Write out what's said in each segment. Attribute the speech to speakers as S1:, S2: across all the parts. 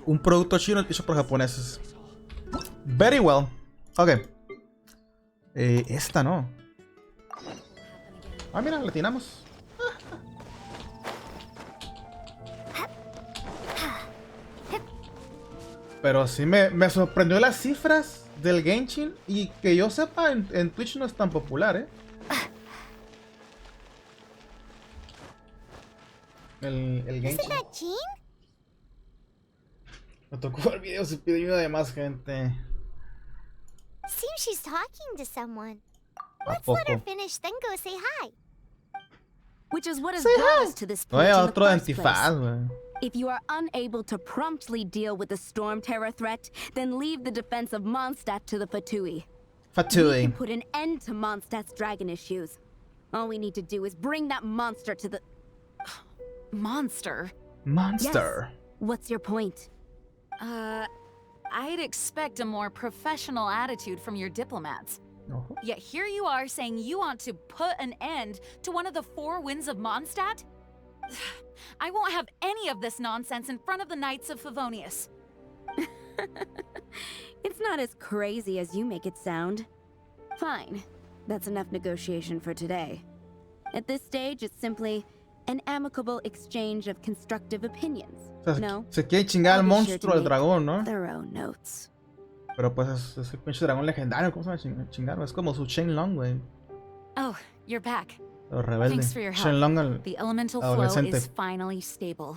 S1: Un producto chino hecho por japoneses. Very well. Ok. Esta no. Ah, mira, la tiramos. Pero sí me sorprendió las cifras del Genshin. Y que yo sepa, en Twitch no es tan popular, ¿eh? El Genshin. Me tocó ver videos y pide ayuda de más gente.
S2: Seems she's talking to someone.
S1: ¿A
S2: Let's let her
S1: poco?
S2: finish, then go say hi.
S3: Which is what has
S1: Say
S3: brought
S1: hi.
S3: us to this
S1: No
S3: point
S1: hay
S3: in the
S1: otro
S3: first
S1: antifaz,
S3: place.
S1: güey.
S3: If you are unable to promptly deal with the storm terror threat, then leave the defense of Mondstadt to the Fatui. We
S1: Fatui.
S3: can put an end to Mondstadt's dragon issues. All we need to do is bring that monster to the...
S4: Monster?
S1: Monster.
S3: Yes. What's your point?
S4: I'd expect a more professional attitude from your diplomats.
S1: Ojo.
S4: Yet here you are saying you want to put an end to one of the four winds of Mondstadt? I won't have any of this nonsense in front of the Knights of Favonius.
S3: It's not as crazy as you make it sound. Fine. That's enough negotiation for today. At this stage, it's simply an amicable exchange of constructive opinions.
S1: O sea,
S3: No,
S1: se quiere chingar al
S3: I'll be sure
S1: monstruo,
S3: to
S1: el
S3: make
S1: dragón, ¿no?
S3: thorough notes.
S1: Pero pues es el pinche dragón legendario. ¿Cómo se llama chingar? Es como su Shenlong, güey.
S4: Oh, you're back.
S1: Pero rebelde.
S4: Thanks for your help.
S1: Shenlong el
S4: The elemental flow
S1: adolescente.
S4: is finally stable.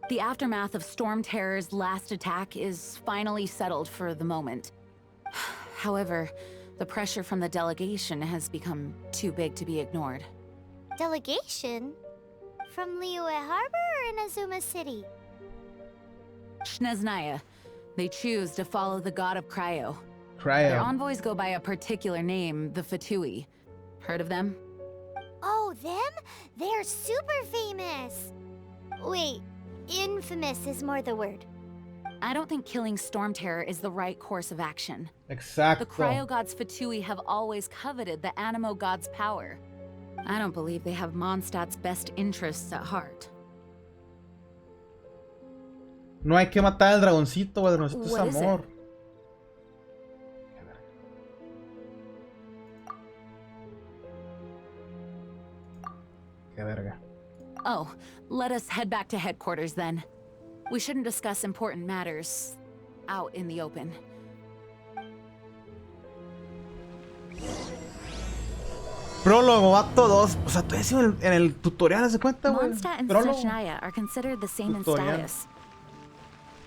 S4: The aftermath of Storm Terror's last attack is finally settled for the moment. However, the pressure from the delegation has become too big to be ignored.
S2: Delegation? From Liyue Harbor or Inazuma City?
S4: Shneznaya. They choose to follow the god of Cryo. Their
S1: Cryo.
S4: envoys go by a particular name, the Fatui. Heard of them?
S2: Oh, them? They're super famous! Wait, infamous is more the word.
S4: I don't think killing Storm Terror is the right course of action.
S1: Exacto.
S4: The Cryo gods Fatui have always coveted the Animo god's power. I don't believe they have Mondstadt's best interests at heart.
S1: No hay que matar al dragoncito, güey. El dragoncito es
S4: What is
S1: amor. Qué verga.
S4: Oh, let us head back to headquarters then. We shouldn't discuss important matters out in the open.
S1: Prólogo, acto 2. O sea, estoy haciendo en el tutorial, ¿se cuenta, güey?
S4: Mondstadt and
S1: Prólogo.
S4: Snezhnaya are considered the same in
S1: Tutorial.
S4: status.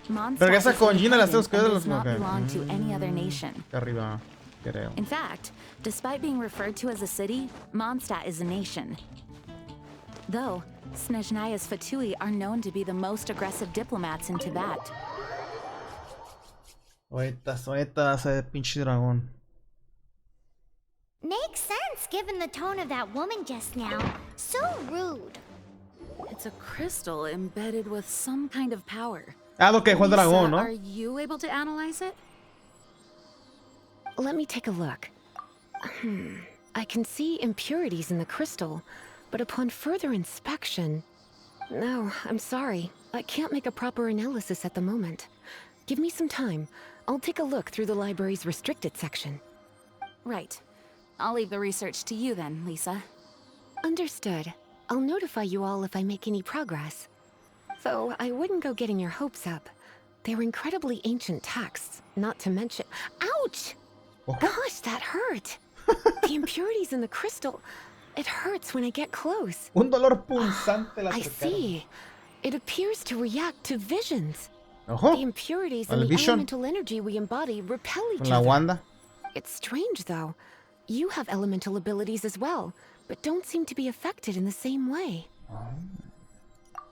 S4: Mondstadt
S1: Regresa
S4: is
S1: con Gina, las tengo
S4: independent
S1: que
S4: and
S1: ver.
S4: does not
S1: Ok.
S4: belong to any other nation.
S1: Acá arriba, creo.
S4: In fact, despite being referred to as a city, Mondstadt is a nation. Though, Snezhnaya's Fatui are known to be the most aggressive diplomats in Tibet.
S1: Ahorita ese pinche dragón.
S2: Makes sense given the tone of that woman just now. So rude.
S4: It's a crystal embedded with some kind of power.
S1: Ah, lo que dejó el dragón,
S4: Are
S1: ¿no?
S4: you able to analyze it?
S5: Let me take a look. I can see impurities in the crystal, but upon further inspection... No, I'm sorry. I can't make a proper analysis at the moment. Give me some time. I'll take a look through the library's restricted section.
S4: Right. I'll leave the research to you then, Lisa.
S5: Understood. I'll notify you all if I make any progress. Though I wouldn't go getting your hopes up. They're incredibly ancient texts, not to mention... Ouch! Gosh, that hurt! The impurities in the crystal... It hurts when I get close.
S1: Un dolor punzante la
S5: I
S1: acercaron.
S5: see. It appears to react to visions.
S1: Ojo,
S5: The impurities
S1: Al
S5: and the
S1: vision.
S5: elemental energy we embody repel each
S1: con la
S5: other.
S1: Wanda.
S5: It's strange, though. You have elemental abilities as well, but don't seem to be affected in the same way.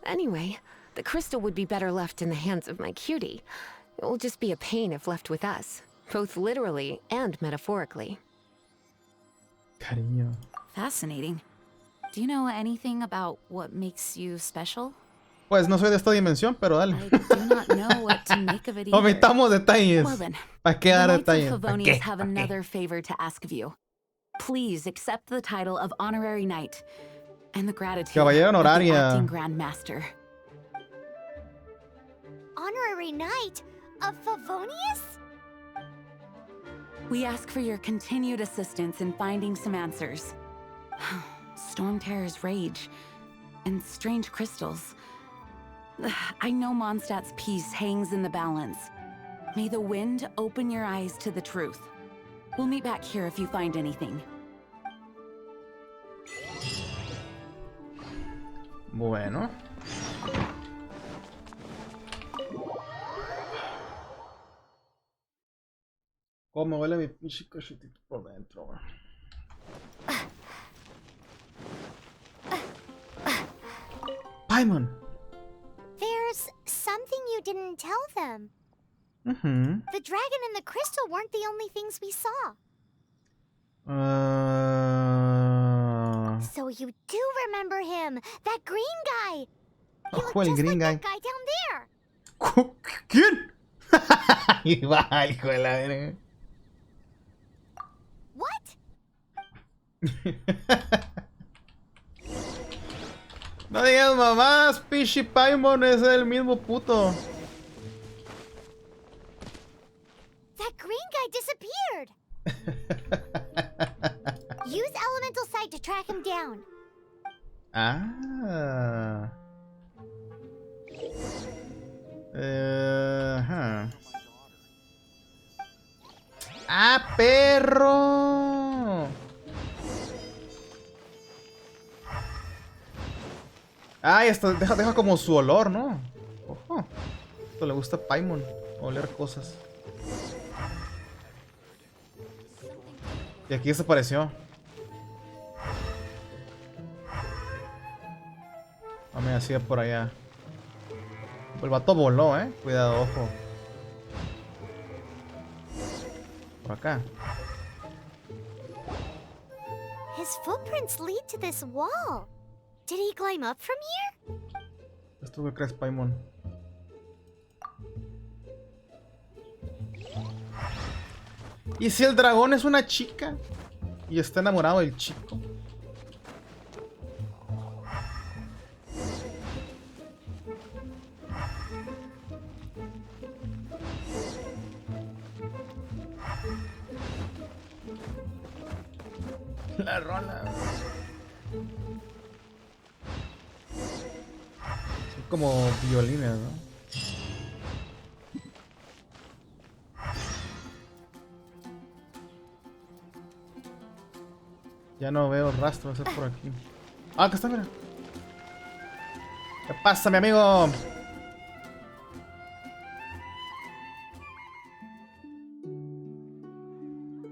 S5: Anyway, the crystal would be better left in the hands of my cutie. It will just be a pain if left with us, both literally and metaphorically.
S1: Cariño.
S4: Fascinating. Do you know anything about what makes you special?
S1: Pues no soy de esta dimensión, pero dale.
S4: I do not know what to make of it either.
S1: Omitamos detalles.
S4: Well then,
S1: ¿Para qué
S4: the
S1: dar
S4: Knights
S1: detalles?
S4: of
S1: ¿Para
S4: Favonius
S1: qué?
S4: have
S1: ¿Para qué?
S4: another favor to ask of you. Please accept the title of Honorary Knight and the gratitude
S1: Caballero
S4: of the
S1: honoraria.
S4: Acting Grand Master.
S2: honorary knight of Favonius?
S4: We ask for your continued assistance in finding some answers. Storm Terror's rage and strange crystals. I know Mondstadt's peace hangs in the balance. May the wind open your eyes to the truth. We'll meet back here if you find anything.
S1: Bueno. Oh, me huele mi pinche cachetito por dentro, güey. Paimon!
S2: There's something you didn't tell them.
S1: Mm-hmm.
S2: The dragon and the crystal weren't the only things we saw. So you do remember him, that green guy. He looked
S1: el
S2: just
S1: green
S2: like
S1: guy.
S2: that guy down there.
S1: ¿Quién? Igual, hijo de la verga.
S2: What?
S1: No digas mamás, Pichi Paimon es el mismo puto.
S2: That green guy disappeared. Use elemental sight to track him down.
S1: Ah. Ajá. ¡Ah, perro! Ah, esto deja como su olor, ¿no? Ojo. Esto le gusta a Paimon, oler cosas. Y aquí desapareció. No me hacía por allá. El vato voló, Cuidado, ojo. Por acá.
S2: His footprints lead to this wall. Did he climb up from here?
S1: ¿Esto qué crees, Paimon? ¿Y si el dragón es una chica? Y está enamorado del chico. La rola. Son como violines, ¿no? Ya no veo rastros, es por aquí. Ah, acá está, mira. ¿Qué pasa, mi amigo?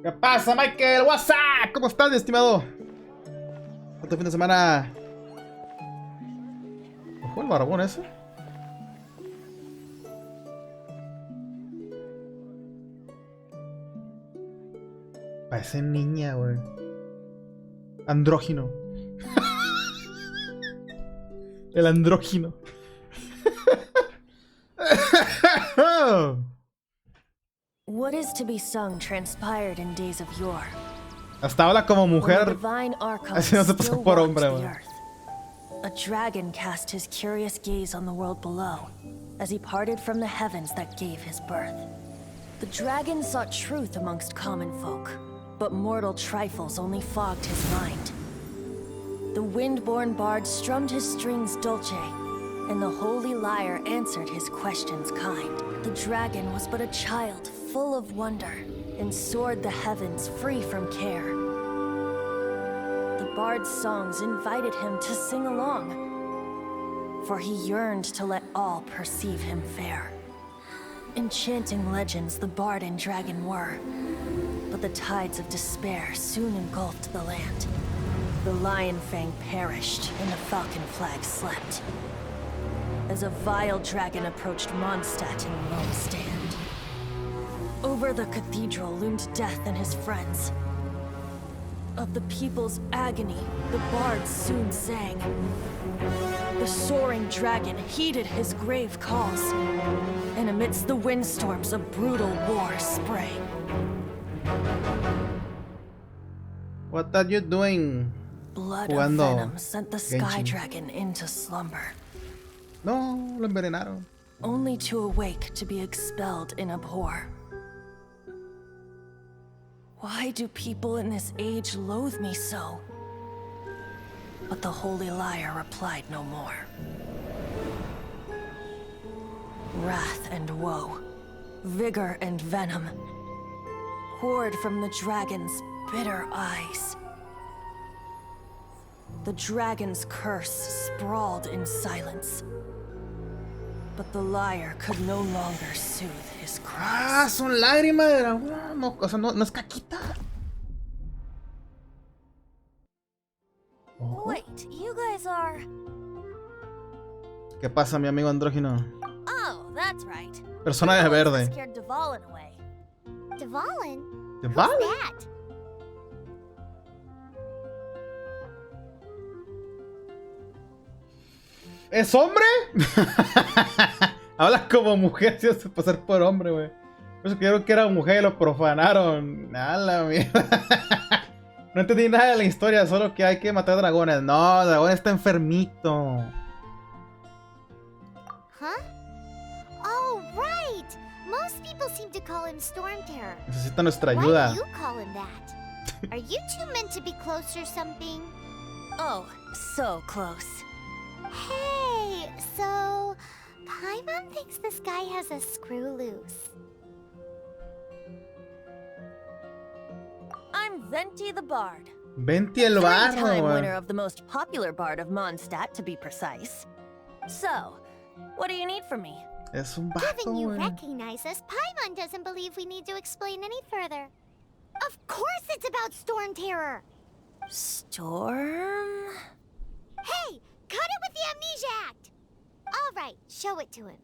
S1: ¿Qué pasa, Michael? What's up? ¿Cómo estás, mi estimado? ¿Cuánto fin de semana? ¿Ojo el barbón ese? Parece niña, güey. Andrógino. El andrógino.
S6: What is to be sung transpired in days of yore.
S1: Hasta habla como
S6: When the
S1: mujer.
S6: divine Archon
S1: Así no se pasa
S6: still
S1: por
S6: walked
S1: hombre,
S6: the
S1: man.
S6: earth. A dragon cast his curious gaze on the world below, as he parted from the heavens that gave his birth. The dragon sought truth amongst common folk, but mortal trifles only fogged his mind. The wind-born bard strummed his strings dulce, and the holy lyre answered his questions kind. The dragon was but a child full of wonder, and soared the heavens free from care. The bard's songs invited him to sing along, for he yearned to let all perceive him fair. Enchanting legends the bard and dragon were, but the tides of despair soon engulfed the land. The lion fang perished, and the falcon flag slept, as a vile dragon approached Mondstadt in lone stand. Over the cathedral loomed death and his friends. Of the people's agony, the bards soon sang. The soaring dragon heeded his grave calls, and amidst the windstorms a brutal war sprang.
S1: What are you doing?
S6: Blood of
S1: Jugando
S6: venom sent the sky
S1: Genshin.
S6: dragon into slumber.
S1: No, lo envenenaron.
S6: only to awake to be expelled in abhor. Why do people in this age loathe me so? But the holy liar replied no more. Wrath and woe, vigor and venom, poured from the dragon's bitter eyes. The dragon's curse sprawled in silence. But the liar could no longer soothe his cries.
S1: Son lágrimas de dragón. No, o sea, no es caquita. Ojo.
S6: Wait, you guys are...
S1: ¿Qué pasa, mi amigo andrógino?
S6: Oh, that's right.
S1: Persona de verde.
S6: Scared Dvalin away.
S2: Dvalin?
S1: ¿De
S2: Who's
S1: vale?
S2: that?
S1: ¿Es hombre? Hablas como mujer, si hace pasar por hombre, güey. Por eso creo que era mujer y lo profanaron. A la mierda. No entendí nada de la historia, solo que hay que matar dragones. No, el dragón está enfermito.
S2: Huh? Oh, right! Most people seem to call him Storm Terror.
S1: Necesita nuestra
S2: Why
S1: ayuda.
S2: do you call him that? Are you two meant to be close or something?
S6: Oh, so close.
S2: Hey, so Paimon thinks this guy has a screw loose.
S6: I'm Venti the Bard.
S1: Venti el barro,
S6: Three-time
S1: güey.
S6: winner of the most popular bard of Mondstadt, to be precise. So, what do you need from me?
S1: Es un vato,
S2: Given you
S1: güey.
S2: recognize us, Paimon doesn't believe we need to explain any further. Of course it's about Storm Terror!
S6: Storm?
S2: Hey, cut it with the Amnesia Act! Alright, show it to him.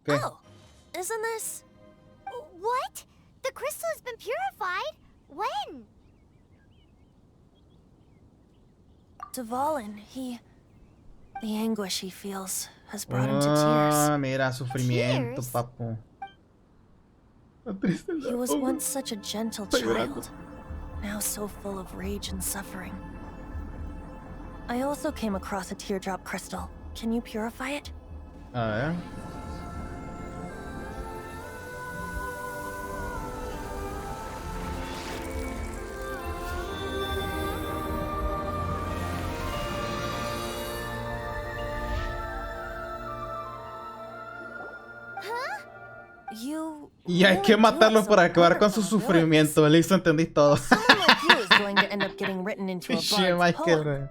S1: ¿Qué?
S6: Oh, isn't this...
S2: What? The crystal has been purified? When?
S6: Dvalin, the anguish he feels has brought him to
S1: Ah,
S6: tears.
S1: mira, sufrimiento,
S2: Tears?
S1: papu. Está triste el
S6: He was
S1: dragón,
S6: once such a gentle
S1: Estoy llorando.
S6: child, now so full of rage and suffering. I also came across a teardrop crystal. Can you purify it?
S1: A ver.
S6: You...
S1: Y hay que
S6: really do
S1: matarlo
S6: have
S1: para
S6: some
S1: acabar con su
S6: powerful
S1: sufrimiento. Listo, entendí todo.
S6: abilities. Someone like you is going to end up getting written into a
S1: Pinche
S6: bard's
S1: Michael,
S6: poem.
S1: güey.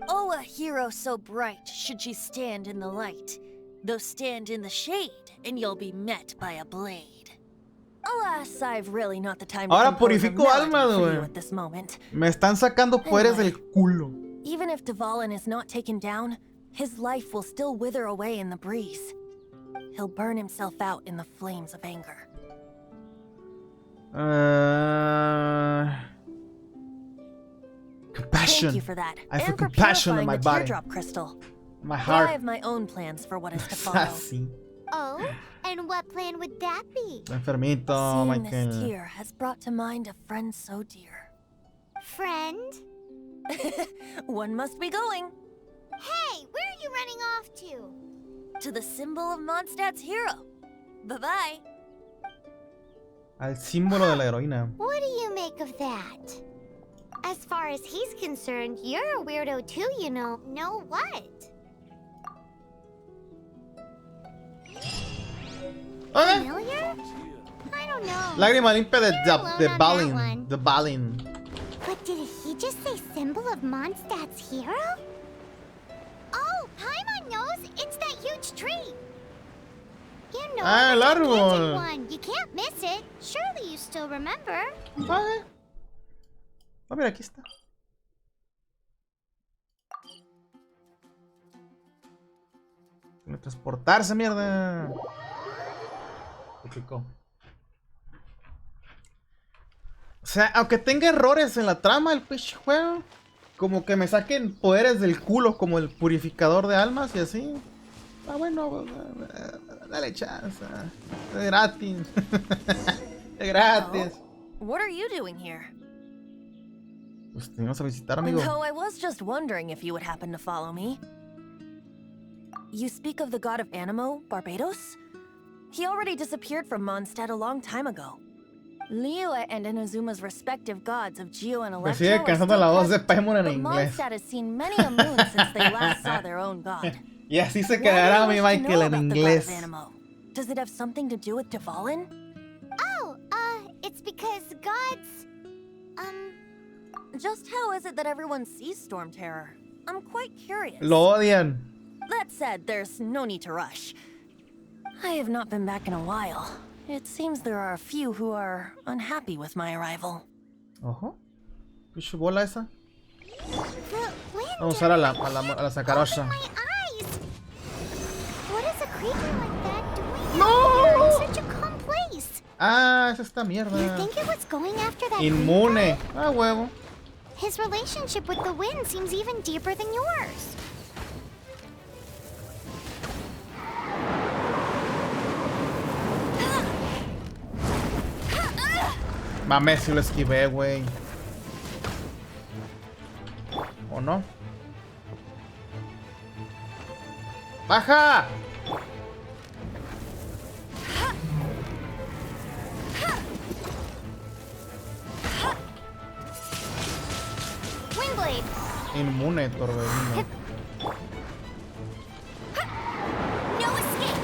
S6: Oh, a hero so bright should she stand in the light, though stand in the shade, and you'll be met by a blade. Alas, I've really not the time to
S1: Ahora
S6: compose a
S1: purifico
S6: melody
S1: almas,
S6: for
S1: güey.
S6: you at this moment.
S1: Me están sacando poderes del culo.
S6: Even if Dvalin is not taken down, his life will still wither away in the breeze. He'll burn himself out in the flames of anger.
S1: Compassion.
S6: Thank you for that,
S1: I feel
S6: and for
S1: compassion in
S6: purifying
S1: my
S6: the
S1: body.
S6: teardrop crystal.
S1: My
S6: But I
S1: heart.
S6: have my own plans for what is to follow.
S1: Así.
S2: Oh, and what plan would that be?
S1: Enfermito,
S6: Seeing this
S1: Michael.
S6: tear has brought to mind a friend so dear.
S2: Friend?
S6: One must be going
S2: Hey, where are you running off to?
S6: to the symbol of Mondstadt's hero. Bye-bye.
S1: Al símbolo de la heroína.
S2: What do you make of that? As far as he's concerned, you're a weirdo too, you know. Know what?
S1: Okay.
S2: Familiar? I don't know.
S1: Lágrima limpia de,
S2: You're alone
S1: de
S2: on that
S1: Balin.
S2: one.
S1: De Balin.
S2: But did he just say symbol of Mondstadt's hero? Oh, Paimon knows! It's that huge tree! You know,
S1: Ah, el
S2: the gigantic
S1: árbol.
S2: one. You can't miss it. Surely you still remember.
S1: Okay. Ah, mira, aquí está. Transportarse, mierda. Típico. O sea, aunque tenga errores en la trama del pinche juego, como que me saquen poderes del culo como el purificador de almas y así. Ah, bueno, dale chance. Es gratis. Es gratis.
S6: What are you doing here?
S1: Pues te vamos a visitar, amigo.
S6: No, I was just wondering if you would happen to follow me. You speak of the god of Animo, Barbados? He already disappeared from Mondstadt a long time ago. Liyue and Inazuma's respective gods of Geo and
S1: Me sigue
S6: Electro are
S1: cansando
S6: still
S1: la voz de
S6: present,
S1: Paimon en
S6: but
S1: inglés.
S6: Mondstadt has seen many a moon since they last saw their own god.
S1: Y así se
S6: Why do
S1: quedará
S6: you
S1: mi
S6: wish to
S1: Michael
S6: know
S1: en
S6: about the god of
S1: inglés.
S6: Animo? Does it have something to do with Dvalin?
S2: Oh, it's because gods,
S6: Just how is it that everyone sees Storm Terror? I'm quite curious.
S1: Lo odian.
S6: That said, there's no need to rush. I have not been back in a while. It seems there are a few who are unhappy with my arrival.
S1: Ojo. Pinche bola esa.
S2: the wind.
S1: Vamos a usar a la sacarosa.
S2: My eyes! What is a creature like that doing out here in such a calm place?
S1: Ah, es esta
S2: You
S1: mierda.
S2: think it was going after that green
S1: Inmune.
S2: guy?
S1: Ah, huevo.
S2: His relationship with the wind seems even deeper than yours.
S1: Mames, si lo esquivé, güey. ¿O no? ¡Baja!
S2: Windblade!
S1: Inmune, torbellino.
S2: No escape!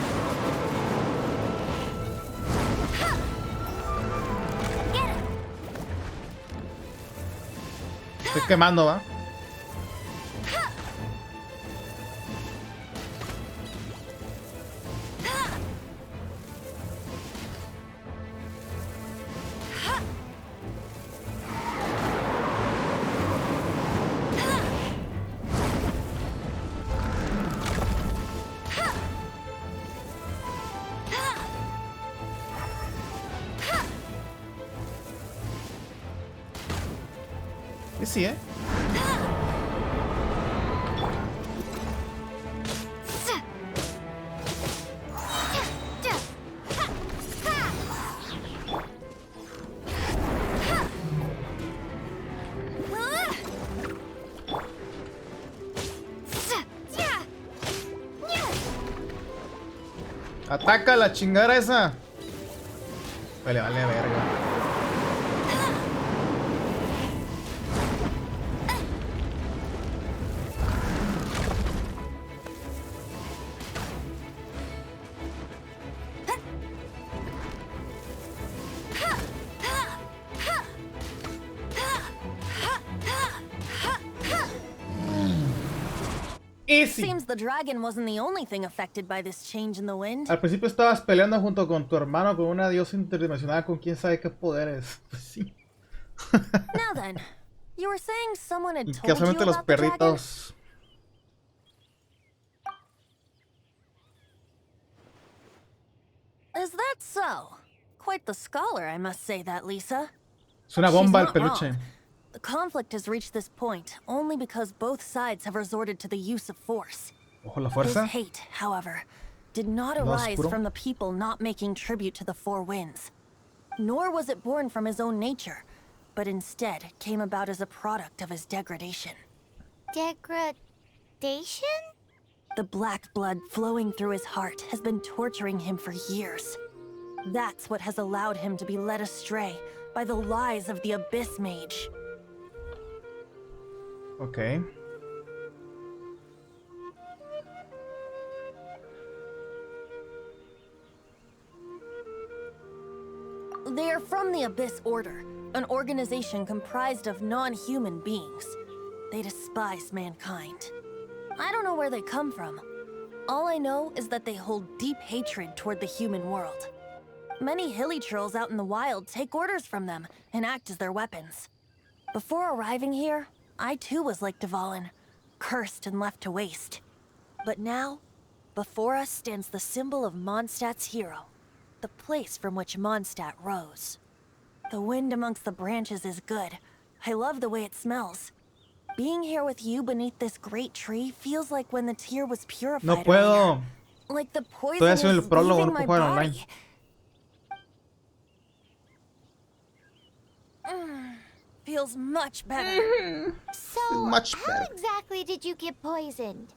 S2: Get him!
S1: Estoy quemando, ¿va? Y sí, ¿eh? ¡Ataca la chingada esa! Vale, vale, verga. Easy.
S6: Seems the dragon wasn't the only thing affected by this change in the wind.
S1: Al principio estabas peleando junto con tu hermano con una diosa interdimensional con quién sabe qué poderes. Pues sí.
S6: Now then, you were saying someone had
S1: Y
S6: told you
S1: casualmente los
S6: about the dragon?
S1: perritos.
S6: Is that so? Quite the scholar, I must say that, Lisa.
S1: Es una
S6: She's
S1: bomba el
S6: not
S1: peluche.
S6: wrong. The conflict has reached this point only because both sides have resorted to the use of force.
S1: Ojo la
S6: His
S1: fuerza.
S6: hate, however, did not
S1: No
S6: arise
S1: oscuro.
S6: from the people not making tribute to the Four Winds. Nor was it born from his own nature, but instead came about as a product of his degradation.
S2: Degradation?
S6: The black blood flowing through his heart has been torturing him for years. That's what has allowed him to be led astray by the lies of the Abyss Mage.
S1: Ok.
S6: They are from the Abyss Order, an organization comprised of non-human beings. They despise mankind. I don't know where they come from. All I know is that they hold deep hatred toward the human world. Many hilly trolls out in the wild take orders from them and act as their weapons. Before arriving here, I too was like Dvalin, cursed and left to waste. But now, before us stands the symbol of Mondstadt's hero, the place from which Mondstadt rose. The wind amongst the branches is good. I love the way it smells. Being here with you beneath this great tree feels like when the tear was purified
S1: No puedo.
S6: earlier. Like the
S1: Estoy
S6: poison
S1: haciendo
S6: is
S1: el prólogo,
S6: leaving
S1: no
S6: my
S1: puedo jugar online.
S6: body. Feels much better.
S2: So,
S1: Much
S2: how
S1: better.
S2: exactly did you get poisoned?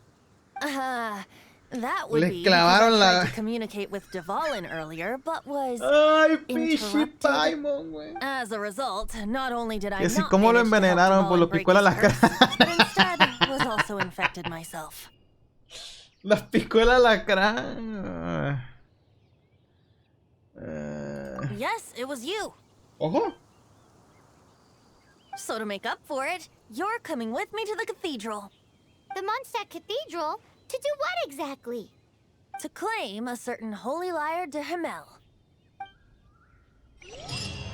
S6: That would
S1: Le
S6: be
S1: clavaron
S6: because I tried
S1: la-
S6: to communicate with Dvalin earlier, but was
S1: Ay, pinche
S6: interrupted.
S1: Paimon, güey.
S6: As a result, not only did I
S1: Que si
S6: not
S1: cómo lo
S6: manage to help
S1: envenenaron, pues
S6: Dvalin
S1: lo
S6: break
S1: picó la
S6: his curse,
S1: lacra.
S6: but instead was also infected myself.
S1: Las picó el alacrán.
S6: Yes, it was you.
S1: Ojo.
S6: So to make up for it, you're coming with me to the cathedral
S2: The Mondstadt Cathedral? To do what exactly?
S6: to claim a certain holy lyre de Himmel.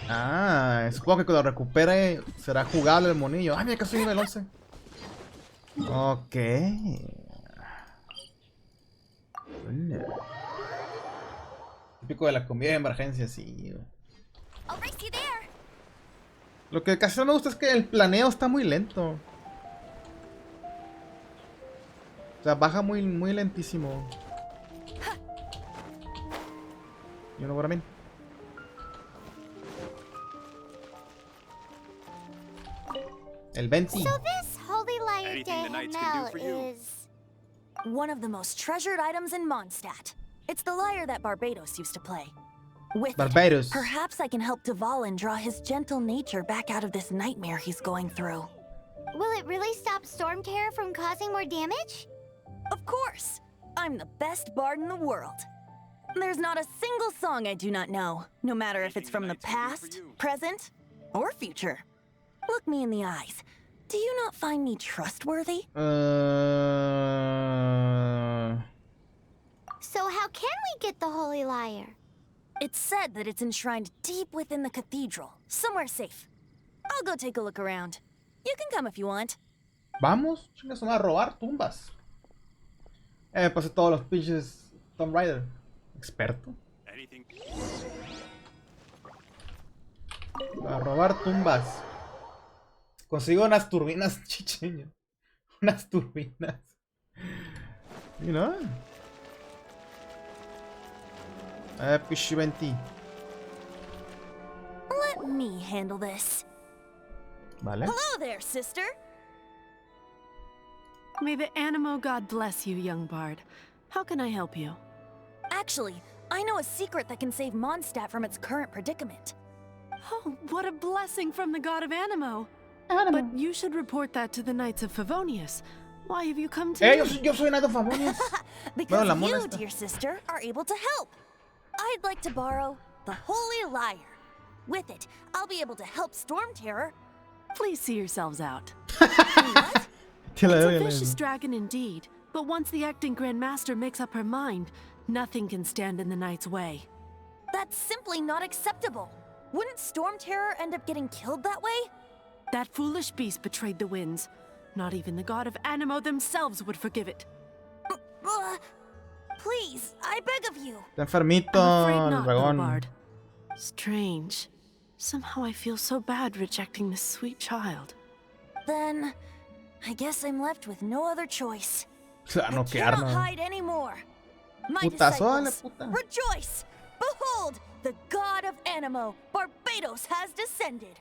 S1: Ah, supongo que cuando recupere será jugable el monillo. Ay, mira que soy nivel 11. Ok. Típico de la comida de emergencia, sí.
S2: I'll race you there.
S1: Lo que casi no me gusta es que el planeo está muy lento. O sea, baja muy lentísimo. You know what I mean? El 20.
S2: So this holy lyre de
S7: Anything the knights can do for you.
S2: Himmel is...
S6: One of the most treasured items in Mondstadt. It's the lyre that Barbados used to play. With
S1: Barbados.
S6: it, perhaps I can help Dvalin draw his gentle nature back out of this nightmare he's going through.
S2: Will it really stop Storm Terror from causing more damage?
S6: Of course! I'm the best bard in the world. There's not a single song I do not know, no matter if it's from the past, present, or future. Look me in the eyes. Do you not find me trustworthy?
S2: So how can we get the holy lyre?
S6: It's said that it's enshrined deep within the cathedral, somewhere safe. I'll go take a look around. You can come if you want.
S1: Vamos, chingas, son a robar tumbas. Pasé todos los pinches Tomb Raider. Experto.
S7: Anything.
S1: A robar tumbas. Consigo unas turbinas chicheñas. Unas turbinas. You know. Pichi 20.
S6: Let me handle this.
S1: Vale.
S6: Hello there, sister.
S8: May the Animo God bless you, young bard. How can I help you?
S6: Actually, I know a secret that can save Mondstadt from its current predicament.
S8: Oh, what a blessing from the god of Animo! But you should report that to the Knights of Favonius. Why have you come to me?
S1: Yo soy Knight of Favonius.
S6: Because
S1: la mona
S6: you,
S1: esta.
S6: dear sister, are able to help. I'd like to borrow the Holy Lyre. With it, I'll be able to help Storm Terror.
S8: Please see yourselves out.
S6: What?
S1: Te la
S8: It's
S1: doy,
S8: a
S1: la
S8: vicious
S1: doy.
S8: dragon indeed, but once the acting Grand Master makes up her mind, nothing can stand in the Knight's way.
S6: That's simply not acceptable. Wouldn't Storm Terror end up getting killed that way?
S8: That foolish beast betrayed the winds. Not even the god of Animo themselves would forgive it.
S6: Please, I beg of you.
S1: Está enfermito
S8: I'm afraid
S1: el
S8: not, little
S1: dragón.
S8: bard. Strange. Somehow I feel so bad rejecting this sweet child.
S6: Then, I guess I'm left with no other choice.
S1: A
S6: I cannot
S1: noquearnos.
S6: hide anymore. My
S1: Putazo, dale,
S6: disciples,
S1: puta.
S6: rejoice! Behold, the god of Animo, Barbados, has descended.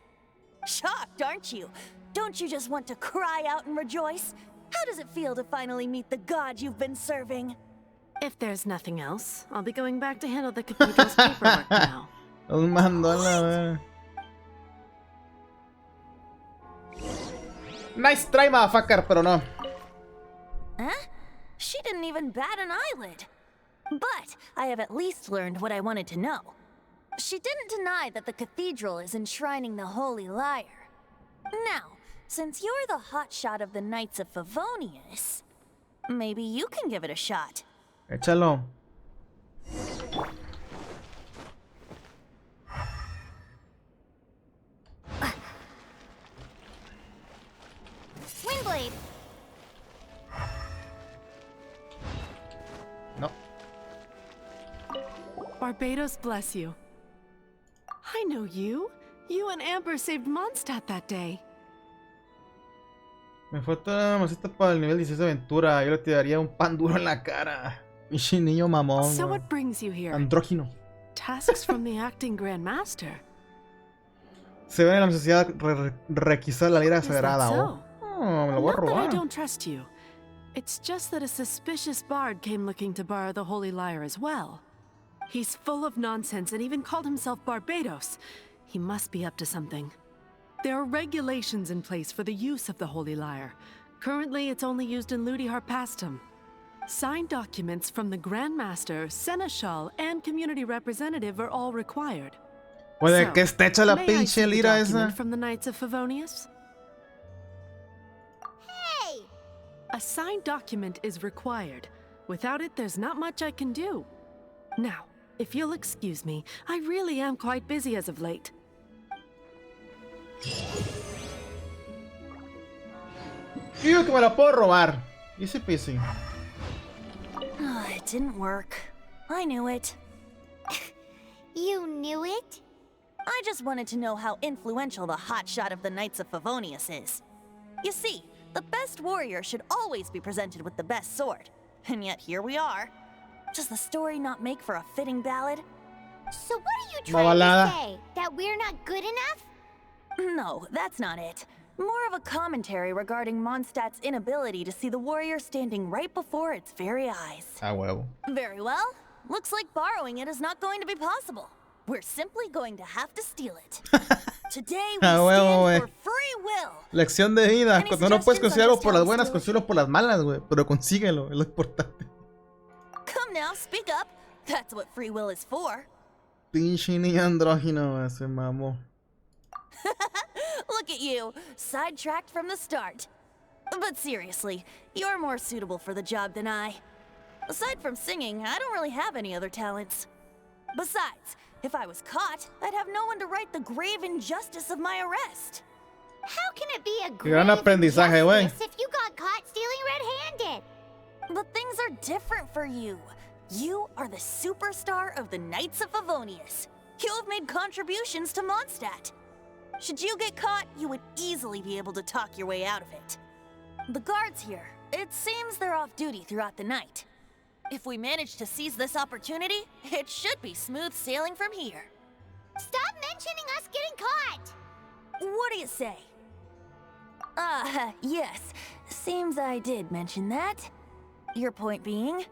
S6: Shocked, aren't you? Don't you just want to cry out and rejoice? How does it feel to finally meet the god you've been serving?
S8: If there's nothing else, I'll be going back to handle the cathedral's paperwork now.
S1: Los mandó a la ver. Nice try, motherfucker, pero no.
S6: Huh? She didn't even bat an eyelid. But I have at least learned what I wanted to know. She didn't deny that the cathedral is enshrining the holy lyre. Now, since you're the hotshot of the Knights of Favonius, maybe you can give it a shot.
S1: Échalo.
S2: Windblade.
S1: No.
S8: Barbados bless you. I know you. You and Amber saved Mondstadt that day.
S1: Me falta masita para el nivel 16 de aventura. Yo le tiraría un pan duro en la cara. Pinche niño mamón.
S8: So
S1: güey.
S8: what brings you here?
S1: Andrógino.
S8: Tasks from the acting Grand Master.
S1: Se ve en la necesidad de requisar la lira
S8: Is that
S1: sagrada.
S8: so?
S1: Oh, me lo voy a
S8: Not that I
S1: robar.
S8: don't trust you. It's just that a suspicious bard came looking to borrow the Holy Lyre as well. He's full of nonsense and even called himself Barbados. He must be up to something. There are regulations in place for the use of the Holy Lyre. Currently, it's only used in Ludi Harpastum. Signed documents from the Grand Master, Seneschal, and Community Representative are all required.
S1: Puede que esté hecha la
S8: may I
S1: pinche
S8: see the
S1: lira
S8: document
S1: esa.
S8: from the Knights of Favonius?
S2: Hey!
S8: A signed document is required. Without it, there's not much I can do. Now, if you'll excuse me, I really am quite busy as of late.
S1: Digo que me la puedo robar. Easy peasy.
S6: It didn't work. I knew it.
S2: You knew it?
S6: I just wanted to know how influential the hotshot of the Knights of Favonius is. You see, the best warrior should always be presented with the best sword. And yet here we are. Does the story not make for a fitting ballad?
S2: So what are you
S1: Una
S2: trying
S1: balada.
S2: to say? That we're not good enough?
S6: No, that's not it. More of a commentary regarding Mondstadt's inability to see the warrior standing right before its very eyes.
S1: Ah, huevo.
S6: Very well. Looks like borrowing it is not going to be possible. We're simply going to have to steal it. Today we
S1: Ah, huevo,
S6: stand
S1: güey.
S6: for free will.
S1: Lección de vida.
S6: Any
S1: Cuando no puedes
S6: suggestions
S1: conseguir
S6: on
S1: algo
S6: just
S1: por
S6: how
S1: las
S6: to
S1: buenas,
S6: steal it?
S1: consíguelo por las malas, güey. Pero consíguelo, es lo importante.
S6: Come now, speak up. That's what free will is for.
S1: Pinche niño andrógino, güey, se mamó.
S6: Look at you, sidetracked from the start. But seriously, you're more suitable for the job than I. Aside from singing, I don't really have any other talents. Besides, if I was caught, I'd have no one to right the grave injustice of my arrest.
S2: How can it be a
S1: Gran
S2: grave
S1: aprendizaje, güey.
S2: injustice if you got caught stealing red-handed?
S6: But things are different for you. You are the superstar of the Knights of Favonius. You have made contributions to Mondstadt. Should you get caught, you would easily be able to talk your way out of it. The guards here, it seems they're off duty throughout the night. If we manage to seize this opportunity, it should be smooth sailing from here.
S2: Stop mentioning us getting caught!
S6: What do you say? Yes. Seems I did mention that. Your point being?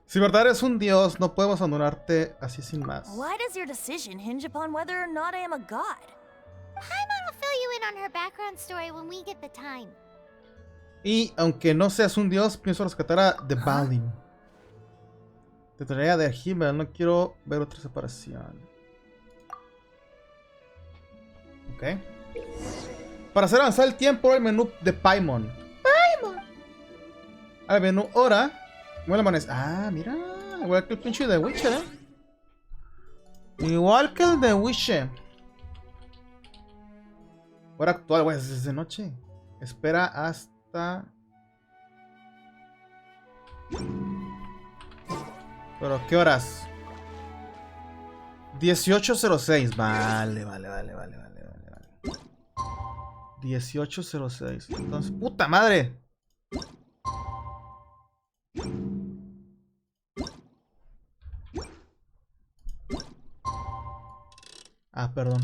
S1: Si verdad eres un dios, no podemos abandonarte así sin más.
S6: Why does your decision hinge upon whether or not I am a god?
S2: Paimon will fill you in on her background story when we get the time.
S1: Y aunque no seas un dios, pienso rescatar a The Balin. Te traería de Himmel, no quiero ver otra separación. Ok. Para hacer avanzar el tiempo, el menú de Paimon. Al menú hora. Bueno, ah, mira. Igual que el pinche de Witcher, Igual que el de Witcher. Hora actual, güey, es de noche. Espera hasta... ¿Pero qué horas? 18:06. Vale. 18:06. Entonces, ¡puta madre! Ah, perdón.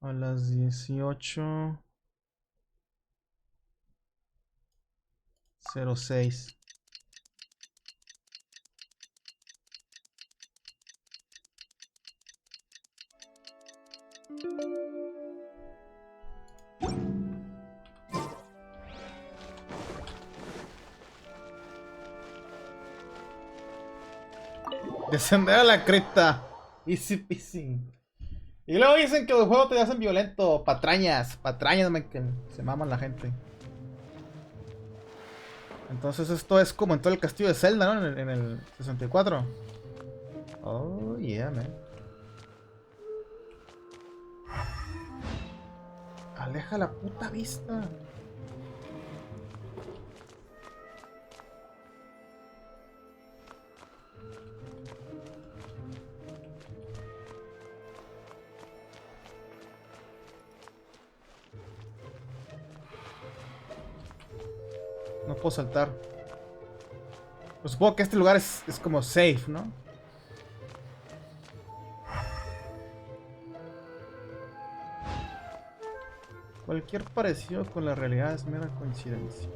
S1: A las 18:06. Descender a la cripta. Easy peasy. Y luego dicen que los juegos te hacen violento. Patrañas, man, que se maman la gente. Entonces esto es como en todo el castillo de Zelda, ¿no? En el 64. Oh, yeah, man. Aleja la puta vista. No puedo saltar. Pues supongo que este lugar es como safe, ¿no? Cualquier parecido con la realidad es mera coincidencia.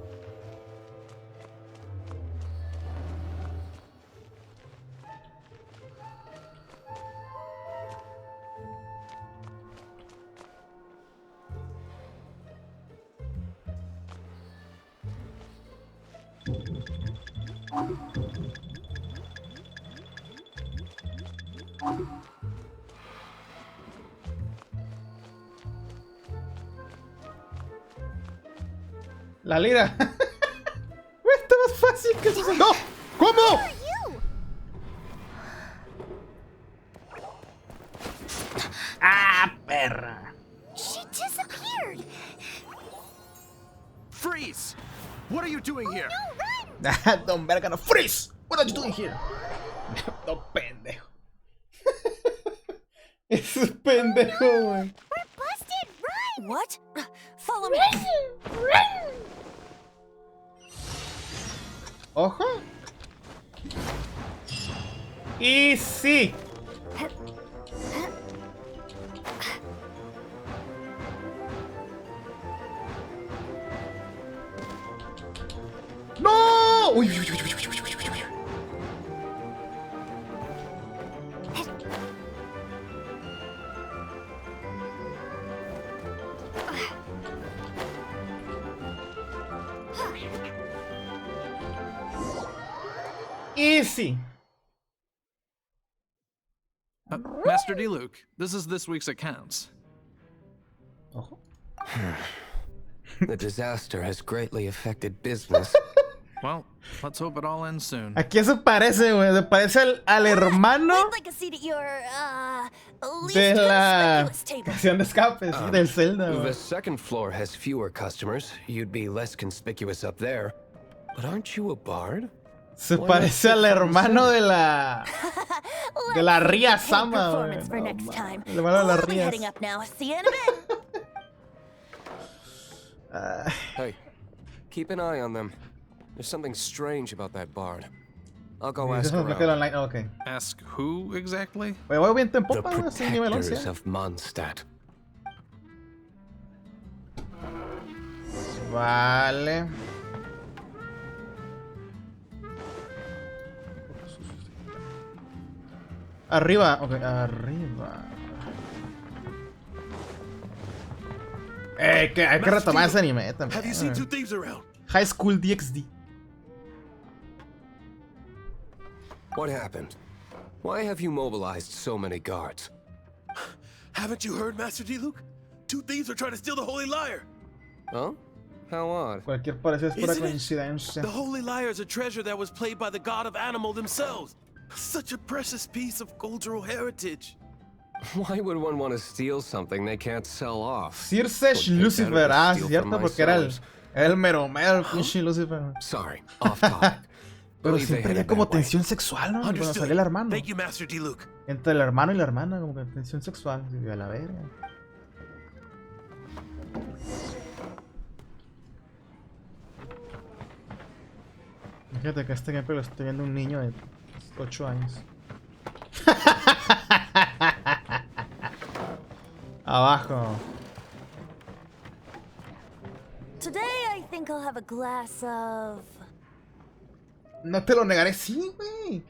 S1: La lira. Está más fácil que eso. ¡No! ¿Cómo? ¡Ah, perra!
S2: She disappeared.
S7: Freeze! What are you doing here?
S2: No, run!
S1: Don Verga, no. Freeze! What are you doing here? No, pendejo. Es un pendejo, güey.
S2: We're busted. Run!
S6: What? Follow me.
S1: Ojo. Y sí. ¡No! Uy, uy, uy, uy, uy, uy, uy, uy, uy. Easy.
S7: Master D. Luke, this is this week's accounts.
S1: Ojo.
S9: The disaster has greatly affected business.
S7: Well, let's hope it all ends soon.
S1: Aquí se parece, güey. Se parece al hermano
S6: I'd like a seat at your, least
S1: de la
S6: conspicuous table.
S1: canción de escape, sí, del Zelda,
S9: The
S1: güey.
S9: second floor has fewer customers. You'd be less conspicuous up there. But aren't you a bard?
S1: Se parece al hermano de la Ría
S6: Paid
S1: Sama, güey.
S6: performance for
S1: No,
S6: next
S1: ma-
S6: time.
S1: El hermano de las
S6: I'll be
S1: Rías.
S6: heading up now. See you in a bit.
S9: Hey, keep an eye on them. There's something strange about that bard. I'll go ask
S1: Eso es lo que era
S9: around.
S1: online. Ok.
S7: Ask who exactly?
S1: Güey, voy viento en
S9: The
S1: popa, güey. Así nivel 11.
S9: protectors of Mondstadt.
S1: Vale. Arriba, ok, arriba. Que hay que retomar ese anime también.
S7: Have you seen two thieves around?
S1: High School DxD.
S9: What happened? Why have you mobilized so many guards?
S7: Haven't you heard, Master D. Luke? Two thieves are trying to steal the Holy Lyre.
S9: Huh? How odd.
S1: Cualquier parecido es pura
S7: Isn't it?
S1: coincidencia.
S7: The Holy Lyre is a treasure that was played by the god of animal themselves. Such a precious piece of cultural heritage.
S9: Why would one want to steal something they can't sell off?
S1: Circe
S9: Would take
S1: Lucifer.
S9: better to
S1: Ah,
S9: steal
S1: cierto,
S9: from my
S1: porque era
S9: cellars.
S1: el mero mero pinche Lucifer.
S9: Sorry, off topic.
S1: Pero
S9: Believe they
S1: siempre había
S9: headed
S1: como
S9: that way.
S1: tensión sexual, ¿no? Cuando
S7: Understood.
S1: salía el hermano.
S7: Thank you, Master D. Luke.
S1: Entre el hermano y la hermana, como que tensión sexual. Y a la verga. Fíjate que este gameplay lo estoy viendo un niño de 8 años. Abajo.
S6: Today, I think I'll have a glass of...
S1: No te lo negaré, sí, güey.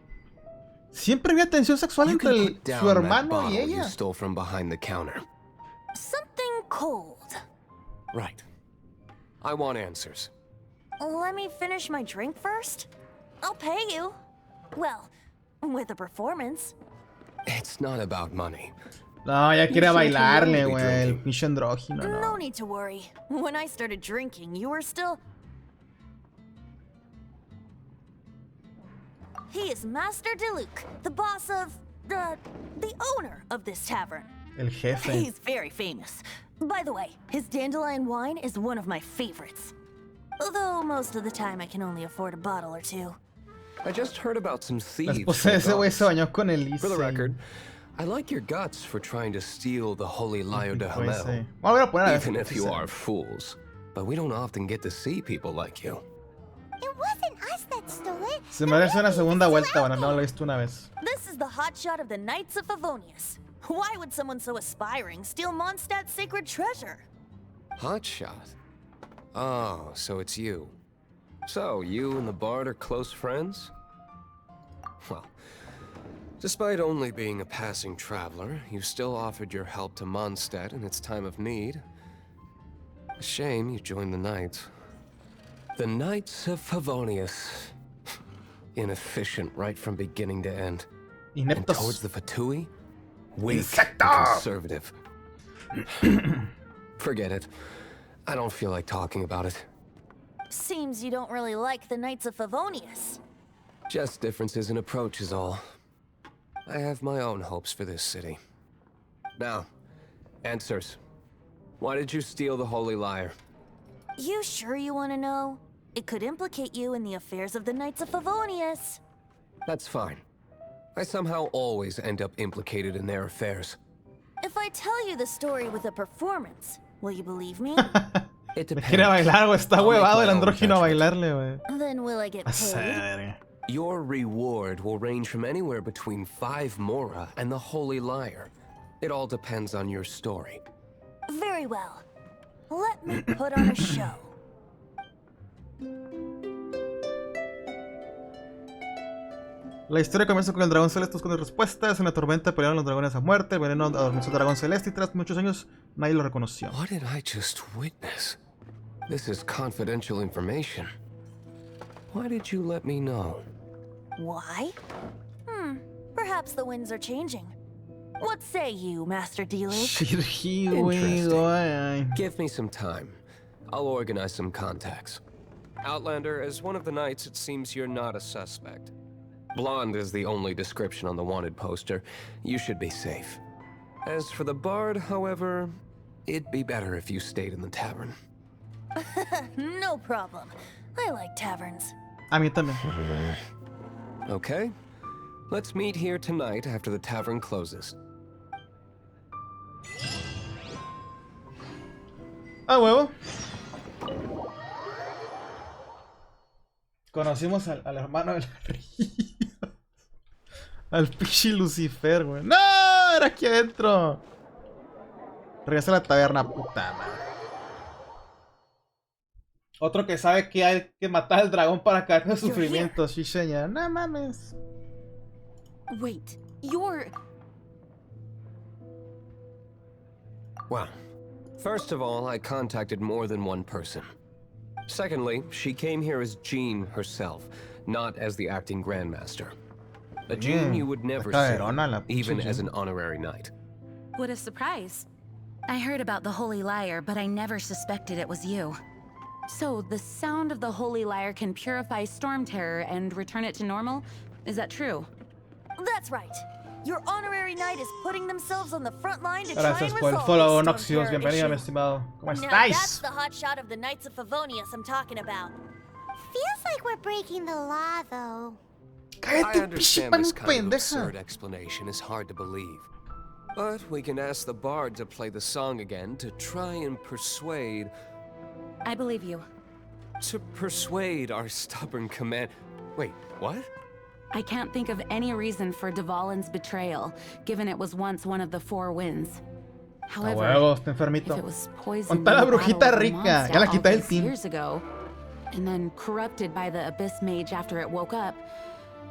S1: Siempre había tensión sexual
S9: You
S1: entre
S9: can put down
S1: su
S9: that
S1: hermano
S9: bottle
S1: y
S9: you
S1: ella.
S9: stole from behind the counter.
S6: something cold.
S9: Right. I want answers.
S6: Let me finish my drink first. I'll pay you. Well, with a performance.
S9: It's not about money.
S1: No, ya quiere
S9: You should
S1: bailarle,
S9: be
S1: güey. El
S9: drinking.
S1: pinche andrógino,
S6: No
S1: no.
S6: need to worry. When I started drinking, you were still... He is Master DeLuke, the boss of... the owner of this tavern.
S1: El jefe.
S6: He's very famous. By the way, his dandelion wine is one of my favorites. Although most of the time I can only afford a bottle or two.
S9: I just heard about some
S1: La
S9: thieves.
S1: esposa de ese güey se bañó con Elise.
S9: For the record, I like your guts for trying to steal the holy Lyre de
S1: Pues,
S9: Hamel.
S1: Vamos a poner a
S9: Even if you are fools. But we don't often get to see people like you.
S2: It wasn't us that stole it.
S1: Se merece una segunda vuelta, bueno, no lo he visto una vez.
S6: This is the hotshot of the Knights of Favonius. Why would someone so aspiring steal Mondstadt's sacred treasure?
S9: Hotshot? Oh, so it's you. So, you and the Bard are close friends? Well, despite only being a passing traveler, you still offered your help to Mondstadt in its time of need. A shame you joined the Knights. The Knights of Favonius. Inefficient right from beginning to end. And
S1: Ineptos.
S9: towards the Fatui? Weak and conservative. Forget it. I don't feel like talking about it.
S6: Seems you don't really like the Knights of Favonius.
S9: Just differences in approach is all. I have my own hopes for this city. Now, answers. Why did you steal the Holy Lyre?
S6: You sure you want to know? It could implicate you in the affairs of the Knights of Favonius.
S9: That's fine. I somehow always end up implicated in their affairs.
S6: If I tell you the story with a performance, will you believe me?
S9: It
S1: Me
S9: depends.
S1: quiere bailar, güey. Está
S9: I'll make
S1: huevado
S9: my
S1: el
S9: own
S1: andrógino a
S9: judgment.
S1: bailarle, güey.
S6: Then will I get
S1: A la
S6: paid?
S1: verga.
S9: Your reward will range from anywhere between 5 mora and the Holy Lyre. It all depends on your story.
S6: Very well. Let me put on a show.
S1: La historia comienza con el dragón celeste buscando respuestas. En la tormenta pelearon los dragones a muerte. El veneno adormeció al dragón celeste y tras muchos años nadie lo reconoció.
S9: What did I just witness? This is confidential information. Why did you let me know?
S6: Why? Perhaps the winds are changing. What say you, Master D-Luke?
S1: Shirji, güey, güey.
S9: Give me some time. I'll organize some contacts. Outlander, as one of the knights, it seems you're not a suspect. Blonde is the only description on the wanted poster. You should be safe. As for the Bard, however, it'd be better if you stayed in the tavern.
S6: No problem. I like taverns.
S1: A mí también.
S9: Okay? Let's meet here tonight after the tavern closes.
S1: Ah, huevo. Conocimos al hermano del río. Al pichi Lucifer, güey. ¡No! Era aquí adentro. Regresa a la taberna, puta madre. Otro que sabe que hay que matar al dragón para caer de sufrimiento. Sí, señor. No mames.
S4: Wait, you're...
S9: Well, first of all, I contacted more than one person. Secondly, she came here as Jean herself, not as the acting Grandmaster. A Jean you would never
S1: caderona,
S9: see, even
S1: pinche
S9: as
S1: Jean.
S9: an honorary knight.
S4: What a surprise. I heard about the Holy Lyre, but I never suspected it was you. So, the sound of the Holy Lyre can purify Storm Terror and return it to normal? Is that true?
S6: That's right. Your honorary knight is putting themselves on the front line to try
S1: Gracias
S6: and
S1: por el
S6: resolve
S1: follow,
S6: the
S1: Noxious.
S6: Storm Terror
S1: Bienvenido, mi
S6: issue.
S1: estimado. ¿Cómo
S6: Now that's
S1: estáis?
S6: the hot shot of the Knights of Favonius I'm talking about.
S2: Feels like we're breaking the law, though.
S9: I
S1: Cállate, pinche
S9: understand
S1: pan
S9: this kind of
S1: pendeja.
S9: absurd explanation is hard to believe. But we can ask the Bard to play the song again to try and persuade...
S4: I believe you.
S9: To persuade our stubborn command... Wait, what?
S4: I can't think of any reason for Dvalin's betrayal, given it was once one of the Four Winds.
S1: A
S4: However,
S1: huevo, está
S4: if
S1: enfermito.
S4: it was poisoned
S1: Ponta la
S4: in the
S1: brujita
S4: battle of
S1: rica.
S4: Mondstadt
S1: Ya la
S4: all
S1: quité del
S4: those
S1: team.
S4: years ago, and then corrupted by the Abyss Mage after it woke up,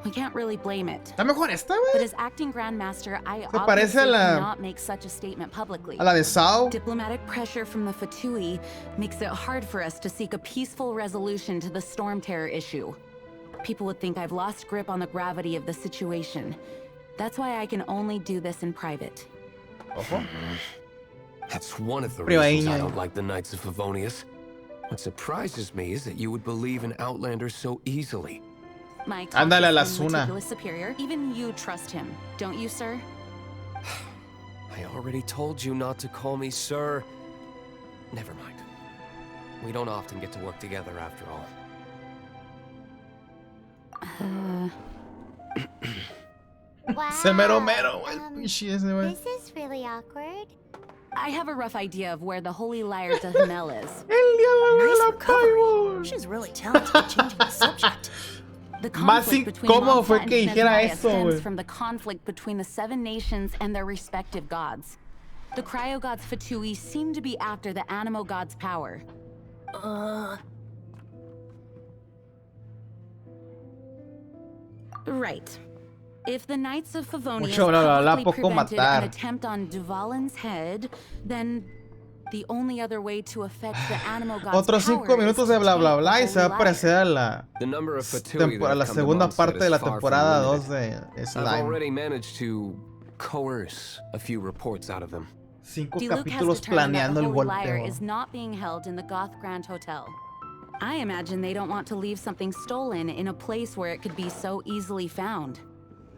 S4: we can't really blame it.
S1: ¿Está mejor esta,
S4: But
S1: güey?
S4: as acting Grandmaster, I
S1: Se parece
S4: obviously
S1: a la-
S4: cannot make such a statement publicly.
S1: A la de Sao.
S4: Diplomatic pressure from the Fatui makes it hard for us to seek a peaceful resolution to the Storm Terror issue. People would think I've lost grip on the gravity of the situation. That's why I can only do this in private.
S1: Ojo.
S9: That's one of the
S1: Privadinha.
S9: reasons I don't like the Knights of Favonius. What surprises me is that you would believe in Outlander so easily.
S4: My
S1: Ándale a la
S4: cautious and
S1: Zuna.
S4: meticulous superior, even you trust him, don't you, sir?
S9: I already told you not to call me sir. Never mind. We don't often get to work together after all.
S2: Wow.
S1: Se mero mero, güey. El pinche ese, güey.
S2: This is really awkward.
S4: I have a rough idea of where the Holy Lyre de Hamel is.
S1: El diablo de
S6: Nice
S1: la
S6: recovery.
S1: paivo.
S6: She's really talented at changing the subject.
S4: The
S1: Más
S4: conflict between
S1: incómodo fue
S4: Mondstadt
S1: que
S4: and
S1: dijera
S4: Snezhnaya
S1: eso,
S4: stems
S1: güey.
S4: from the conflict between the 7 nations and their respective gods. The Cryo God's Fatui seem to be after the Animo God's power. Right. If the Knights of Favonius
S1: Mucho bla, bla, bla,
S4: publicly
S1: poco
S4: prevented
S1: matar.
S4: an attempt on Duvalin's head, then the only other way to affect the Animo God's
S1: Otros 5
S4: power
S1: minutos
S4: is
S1: de
S4: to
S1: bla bla
S4: take
S1: bla
S4: the
S1: y se va a
S4: Holy
S1: aparecer
S4: Lyre.
S1: a la,
S9: The number of Fatui that
S1: a
S9: have
S1: la
S9: come to
S1: segunda
S9: Mondstadt
S1: parte de
S9: is
S1: la
S9: far from
S1: temporada
S9: limited.
S1: 2 de
S9: I've
S1: Slime.
S9: already managed to coerce a few reports out of them.
S1: 5
S4: Diluc has
S1: capítulos
S4: determined that
S1: planeando
S4: the
S1: el
S4: Holy
S1: golpe.
S4: Lyre
S1: Bro.
S4: is not being held in the Goth Grand Hotel. I imagine they don't want to leave something stolen in a place where it could be so easily found.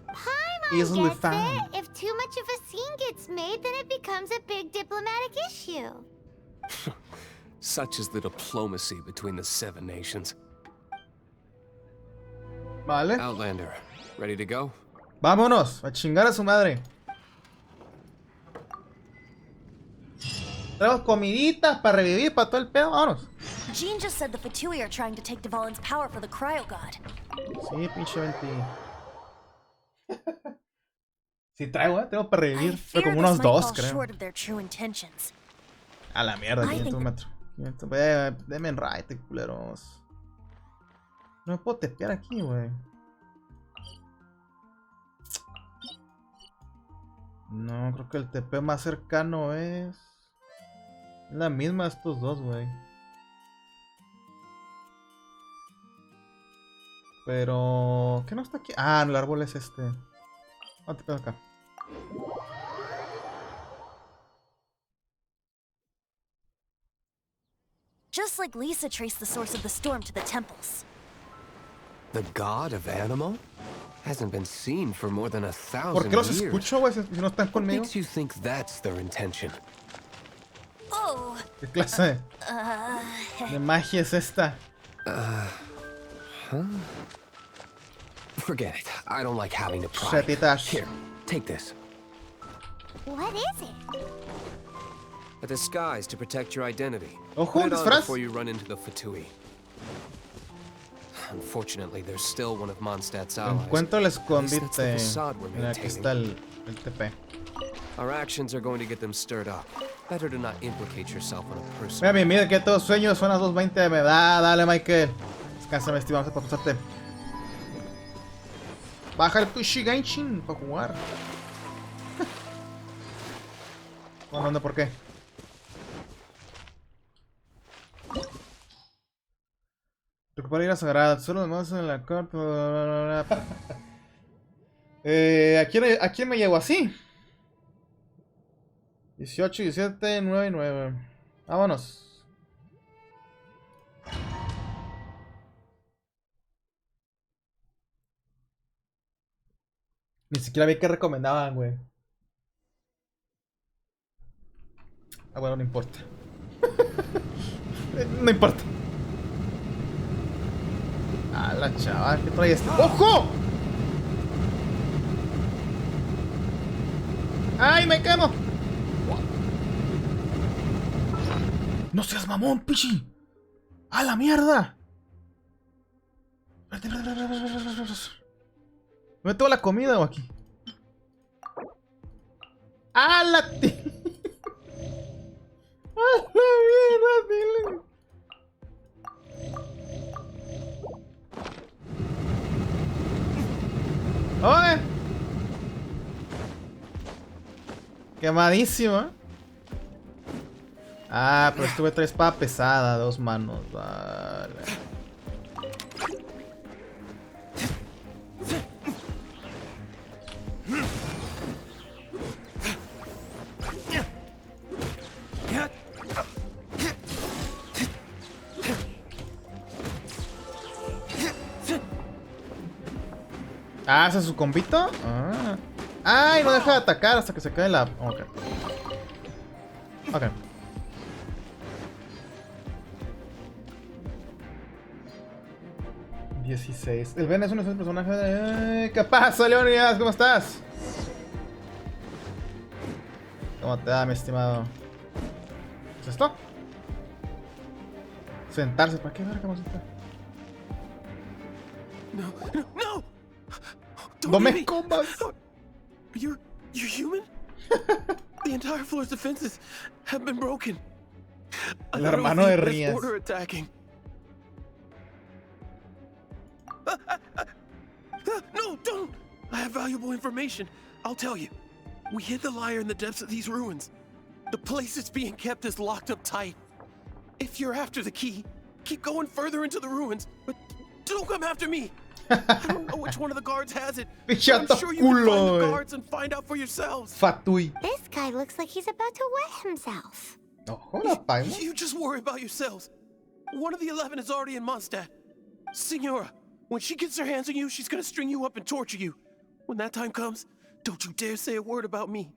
S2: Paimon
S1: Easily
S2: gets
S1: found.
S2: it. If too much of a scene gets made, then it becomes a big diplomatic issue.
S9: Such is the diplomacy between the 7 nations.
S1: Vale.
S9: Outlander, ready to go?
S1: Vámonos a chingar a su madre. Tenemos comiditas para revivir, para todo el pedo. Vámonos.
S6: Jean just said the Fatui are trying to take Dvalin's power for the Cryo God.
S1: Sí, pinche 20. Sí traigo, tengo para
S6: I
S1: revivir.
S6: fear
S1: Pero como
S6: this
S1: unos
S6: might
S1: 2,
S6: fall
S1: creo.
S6: short of their true intentions.
S1: A la mierda,
S6: I
S1: 500
S6: think-
S1: metros. 500, denme en right, culeros. No me puedo tepear aquí, güey. No, creo que el TP más cercano es la misma de estos dos, güey. Pero... ¿qué no está aquí? Ah, el árbol es este. Ah, te pego acá.
S6: Just like Lisa traced the source of the storm to the temples.
S9: The god of Animo? Hasn't been seen for more than 1,000
S1: ¿Por qué los
S9: years.
S1: escucho, güey, si no están
S9: What
S1: conmigo?
S9: makes you think that's their intention?
S6: Oh,
S1: ¿Qué clase de magia es esta?
S9: Forget it. I don't like having to pry.
S1: Chetitas.
S9: Here, take this.
S2: What is it?
S9: A disguise to protect your identity.
S1: Ojo,
S9: Put it on
S1: disfraz.
S9: before you run into the Fatui. Unfortunately, there's still one of Mondstadt's allies.
S1: Encuentro el
S9: At least that's the
S1: escondite.
S9: facade we're
S1: Mira, aquí
S9: maintaining.
S1: está el TP.
S9: Our actions are going to get them stirred up. Better to not implicate yourself on a
S1: Mira,
S9: personal.
S1: mira, que todo sueño son las 2:20. Me da, dale, Michael. Descansa, mi estimado, para pasarte. Baja el pushy Genshin para jugar. ¿Dónde? ¿Por qué? Recuperar ir a Sagrada. Solo demás en la carta. ¿A quién me llevo así? 18, 17, 9 y 9. Vámonos. Ni siquiera vi que recomendaban, güey. Ah, bueno, no importa. No importa. Ah, la chaval, ¿qué trae este? ¡Ojo! ¡Ay, me quemo! ¡No seas mamón, pichi! ¡A la mierda! ¿Me tengo la comida o aquí? ¡A la ti! ¡A la mierda, dile! ¡Oye! Quemadísimo, ¿eh? Ah, pero estuve 3 espada pesada, 2 manos, vale. Ah, ¿ese es su combito? Ah. ¡Ay! No deja de atacar hasta que se cae la... Ok. Ok. $16. El Ben es un personaje de... ¿Qué pasa, Leonidas? ¿Cómo estás? ¿Cómo te da, mi estimado? ¿Qué es esto? Sentarse. ¿Para qué verga vamos a sentar?
S7: No, no, no! Don't
S1: ¡No
S7: hit
S1: me comas!
S7: You're human? The entire floor's defenses have been broken.
S1: El hermano de Rías.
S7: Order attacking. No, don't! I have valuable information. I'll tell you. We hid the lyre in the depths of these ruins. The place it's being kept is locked up tight. If you're after the key, keep going further into the ruins, but don't come after me. I don't know which one of the guards has it. But I'm sure you can find the guards and find out for yourselves.
S1: Fatui.
S2: This guy looks like he's about to wet himself.
S1: No, hold up, Paimon.
S7: You just worry about yourselves. One of the 11 is already in Mondstadt. Senora, when she gets her hands on you, she's gonna string you up and torture you. When that time comes, don't you dare say a word about me.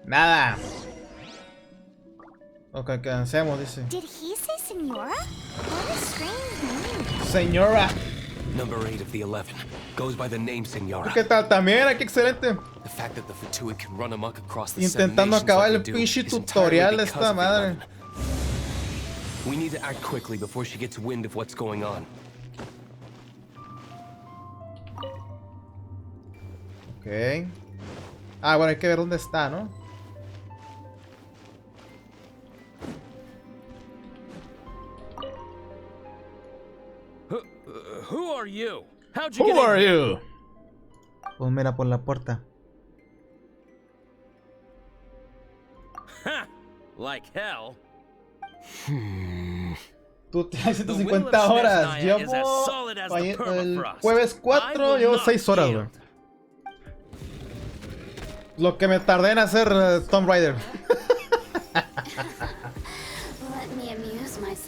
S1: Nada. Ok, avancemos, dice.
S2: Did he say Senora? What a strange name.
S1: Señora.
S9: Number 8 of the 11 goes by the name Senora.
S1: ¿Qué tal también? Qué excelente.
S9: The fact that the Fatui can run amok across the
S1: Intentando acabar el pinche tutorial de esta madre.
S9: We need to act quickly before she gets wind of what's going on.
S1: Ok. Ah, bueno, hay que ver dónde está, ¿no?
S10: Who are you? How'd you
S1: Who
S10: get
S1: are
S10: in here?
S1: you? Pues mira por la puerta.
S10: Ha! Like hell.
S1: Tú tienes 150 horas. Llevo el jueves 4, llevo 6 horas, güey. Lo que me tardé en hacer Tomb Raider.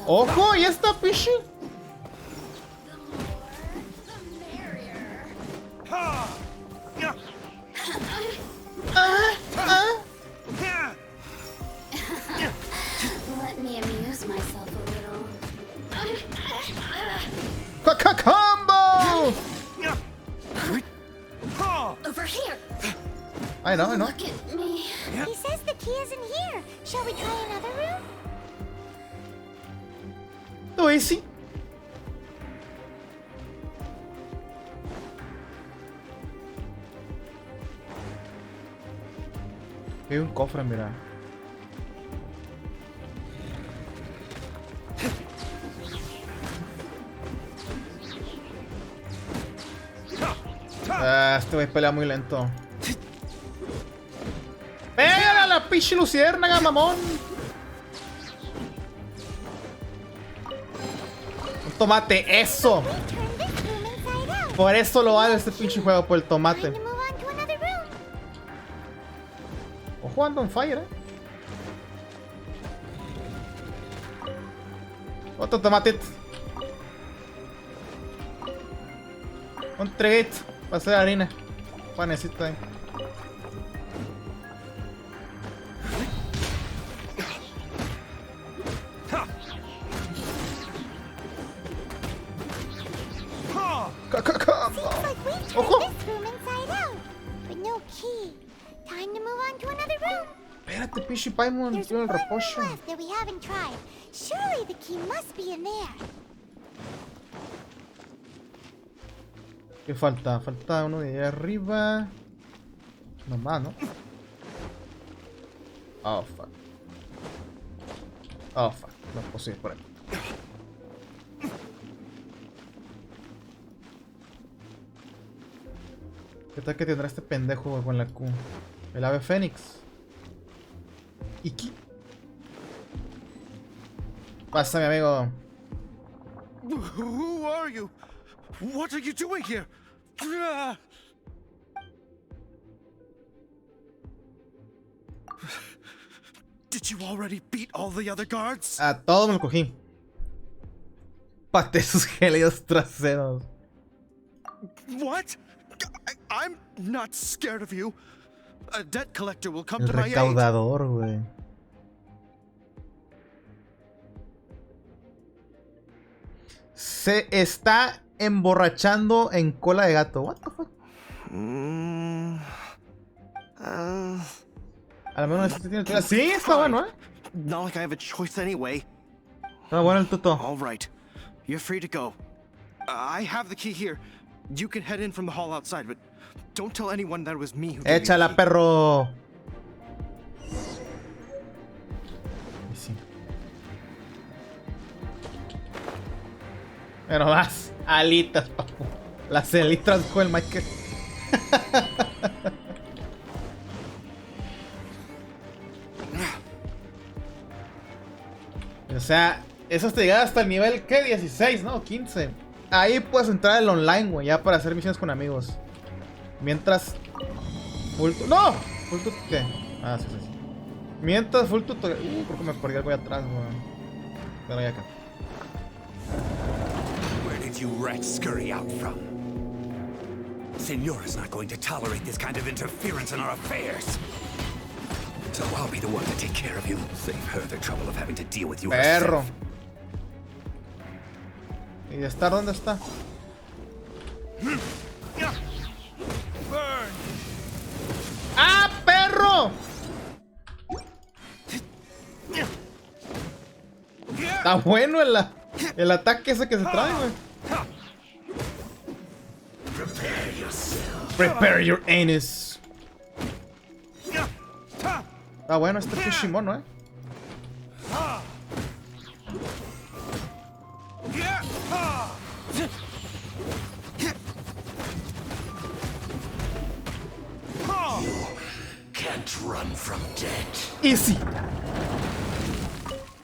S1: Ojo, y esta pichi.
S3: Let me amuse myself a little.
S1: Combo!
S3: Over here.
S1: I know.
S3: Look at me.
S2: He says the key isn't here. Shall we try another room?
S1: Too easy. Hay un cofre, mira. Este güey pelea muy lento. ¡Pégale a la pinche luciérnaga, mamón! Un tomate, eso. Por eso lo vale este pinche juego, por el tomate. Ojo, anda on fire, Otro tomatito. Un treguito para hacer harina. Panecito ahí. Ojo. Espérate, pinche Paimon, tiene el reposo.
S2: Surely the key must be in there.
S1: ¿Qué falta? Falta uno de ahí arriba. Nomás, ¿no? Oh, fuck. Oh, fuck. No es posible por ahí. ¿Qué tal que tendrá este pendejo con la Q? El ave fénix. Iki. Pasa, mi amigo.
S11: Who are you? What are you doing here? Did you already beat all the other guards?
S1: A todo me lo cogí. Pate sus gélidos traseros.
S11: What? I'm not scared of you. A debt collector will come
S1: El
S11: to my aid.
S1: recaudador, güey. Se está emborrachando en cola de gato. What the fuck? Al menos este tiene tela. Sí, está bueno,
S11: Not like I have a choice anyway.
S1: Está bueno el tuto.
S11: All right. You're free to go. I have the key here. You can head in from the hall outside, but don't tell anyone that it was me who gave you the
S1: Échala,
S11: key.
S1: perro. Pero más alitas, papu. Las elitras con el Michael. O sea, eso te llega hasta el nivel, ¿qué? 16, ¿no? 15. Ahí puedes entrar al online, güey, ya para hacer misiones con amigos. Mientras... ¡No! ¿Full qué? Ah, sí, sí, sí. Mientras full tutorial... creo que me perdí algo ahí atrás, güey. Pero ahí acá.
S12: Where did you rats scurry out from? Señora's not going to tolerate this kind of interference in our affairs. So I'll be the one to take care of you. Save her the trouble of having to deal with you
S1: Perro.
S12: herself.
S1: ¿Y de estar dónde está? ¡Ah, perro! Está bueno el ataque ese que se trae, güey. Prepare your anus. Está bueno este Fushimono, eh.
S12: Can't run from death.
S1: Easy.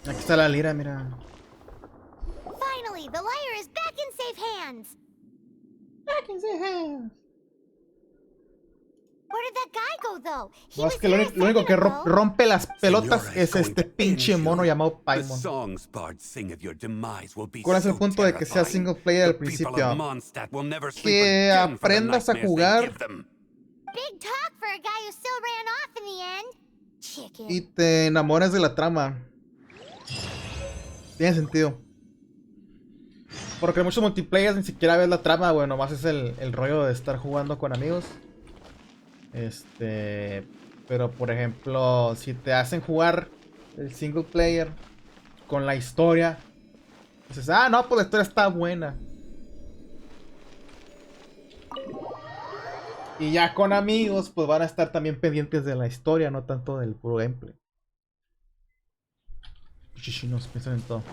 S1: Aquí está la lira, mira.
S2: Finally, the lyre is back in safe hands.
S1: Back in safe hands.
S2: Where did that guy go, though? He
S1: No,
S2: was
S1: es que
S2: here
S1: lo
S2: a
S1: único que
S2: second ago.
S1: rompe las pelotas
S12: Señora
S1: es este pinche mono llamado
S12: The
S1: Paimon.
S12: songs bards sing of your demise will be
S1: ¿Cuál es el
S12: so
S1: punto de que sea
S12: terrifying.
S1: single player al
S12: The people
S1: principio?
S12: of Mondstadt will never sleep
S1: Que
S12: again for the
S1: aprendas a
S12: nightmares they
S1: jugar
S12: give them.
S2: Big talk for a guy who still ran off in the end. Chicken.
S1: y te enamoras de la trama. Tiene sentido. Porque en muchos multiplayers ni siquiera ves la trama, güey. Nomás es el rollo de estar jugando con amigos. Pero por ejemplo, si te hacen jugar el single player con la historia, dices, ah, no, pues la historia está buena. Y ya con amigos, pues van a estar también pendientes de la historia, no tanto del puro gameplay. Chichinos piensan en todo.